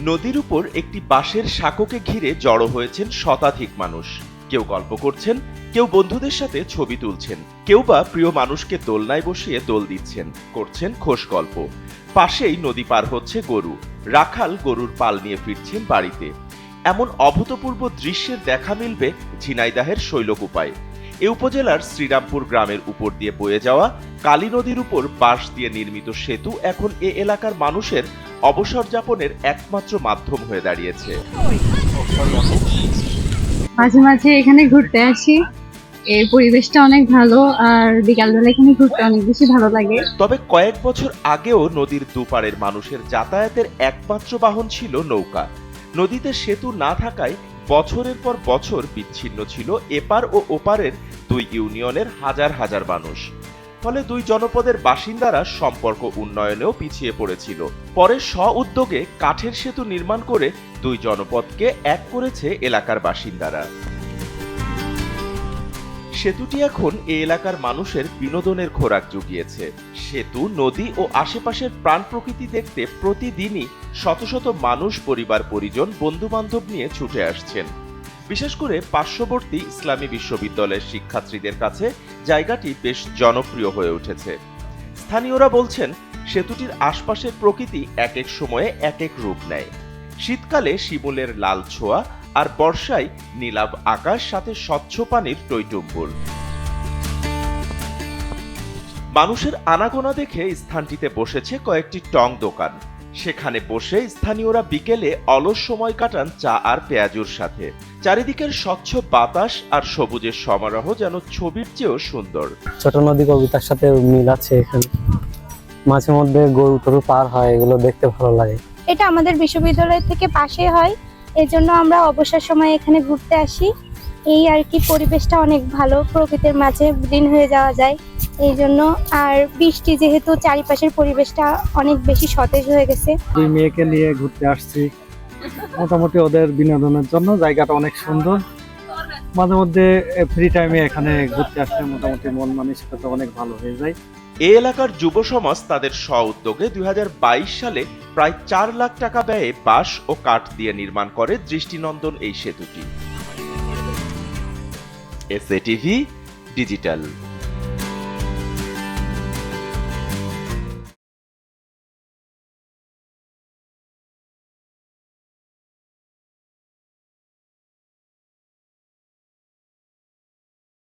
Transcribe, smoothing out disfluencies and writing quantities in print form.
নদীর উপর একটি বাঁশের সাঁকোকে ঘিরে জড়ো হয়েছেন শতাধিক মানুষ। কেউ গল্প করছেন, কেউ বন্ধুদের সাথে ছবি তুলছেন, কেউ বা প্রিয় মানুষকে দোলনায় বসিয়ে দোল দিচ্ছেন, করছেন খোশ গল্প। পাশেই নদী পার হচ্ছে গরু, রাখাল গরুর পাল নিয়ে ফিরছেন বাড়িতে। এমন অভূতপূর্ব দৃশ্যের দেখা মিলবে ঝিনাইদহের শৈলকুপায়। এ উপজেলার শ্রীরামপুর গ্রামের উপর দিয়ে বয়ে যাওয়া কালী নদীর উপর বাঁশ দিয়ে নির্মিত সেতু এখন এ এলাকার মানুষের অবসর যাপনের একমাত্র মাধ্যম হয়ে দাঁড়িয়েছে। মাঝে মাঝে এখানে ঘুরতে আসি, এর পরিবেশটা অনেক ভালো, আর বিকালবেলা এখানে ঘুরতে অনেক বেশি ভালো লাগে। তবে কয়েক বছর আগেও নদীর দুপারের মানুষের যাতায়াতের একমাত্র বাহন ছিল নৌকা। নদীতে সেতু না থাকায় বছরের পর বছর বিচ্ছিন্ন ছিল এপার ও ওপারের দুই ইউনিয়নের হাজার হাজার মানুষ। ফলে দুই জনপদের বাসিন্দারা সম্পর্ক উন্নয়নেও পিছিয়ে পড়েছিল। পরে স্ব-উদ্যোগে কাঠের সেতু নির্মাণ করে দুই জনপদকে এক করেছে এলাকার বাসিন্দারা। সেতুটি এখন এ এলাকার মানুষের বিনোদনের খোরাক জুগিয়েছে। সেতু, নদী ও আশেপাশের প্রাণ প্রকৃতি দেখতে প্রতিদিনই শত শত মানুষ পরিবার পরিজন বন্ধু বান্ধব নিয়ে ছুটে আসছেন। বিশেষ করে পার্শ্ববর্তী ইসলামী বিশ্ববিদ্যালয়ের শিক্ষার্থীদের কাছে জায়গাটি বেশ জনপ্রিয় হয়ে উঠেছে। স্থানীয়রা বলছেন, সেতুটির আশপাশের প্রকৃতি এক এক সময়ে এক এক রূপ নেয়। শীতকালে শিমুলের লাল ছোঁয়া, আর বর্ষায় নীলাভ আকাশ, সাথে স্বচ্ছ পানির টইটুম্বুর। মানুষের আনাগোনা দেখে স্থানটিতে বসেছে কয়েকটি টং দোকান। সেখানে বসে স্থানীয়রা বিকেলে অলস সময় কাটান চা আর পেঁয়াজুর সাথে। চারিদিকের স্বচ্ছ বাতাস আর সবুজের সমারোহ যেন ছবির চেয়েও সুন্দর। ছোট নদী কবিতার সাথে মিল আছে এখানে। মাঝে মধ্যে গরু টরু পার হয়, এগুলো দেখতে ভালো লাগে। এটা আমাদের বিশ্ববিদ্যালয় থেকে পাশে হয়, এজন্য আমরা অবসর সময় এখানে ঘুরতে আসি। এই আর কি, পরিবেশটা অনেক ভালো, প্রকৃতির মাঝে বিলীন হয়ে যাওয়া যায় এই জন্য। আর বৃষ্টি যেহেতু, চারিপাশের পরিবেশটা অনেক বেশি সতেজ হয়ে গেছে। দুই মেয়েকে নিয়ে ঘুরতে আসছি, মোটামুটি ওদের বিনোদনের জন্য জায়গাটা অনেক সুন্দর। মাঝে মধ্যে ফ্রি টাইমে এখানে ঘুরতে আসলে মোটামুটি মন মানসিকতা অনেক ভালো হয়ে যায়। এ এলাকার যুব সমাজ তাদের স্ব-উদ্যোগে 2022 সালে প্রায় 4 লাখ টাকা ব্যয়ে বাঁশ ও কাঠ দিয়ে নির্মাণ করে দৃষ্টিনন্দন এই সেতুটি। SATV digital.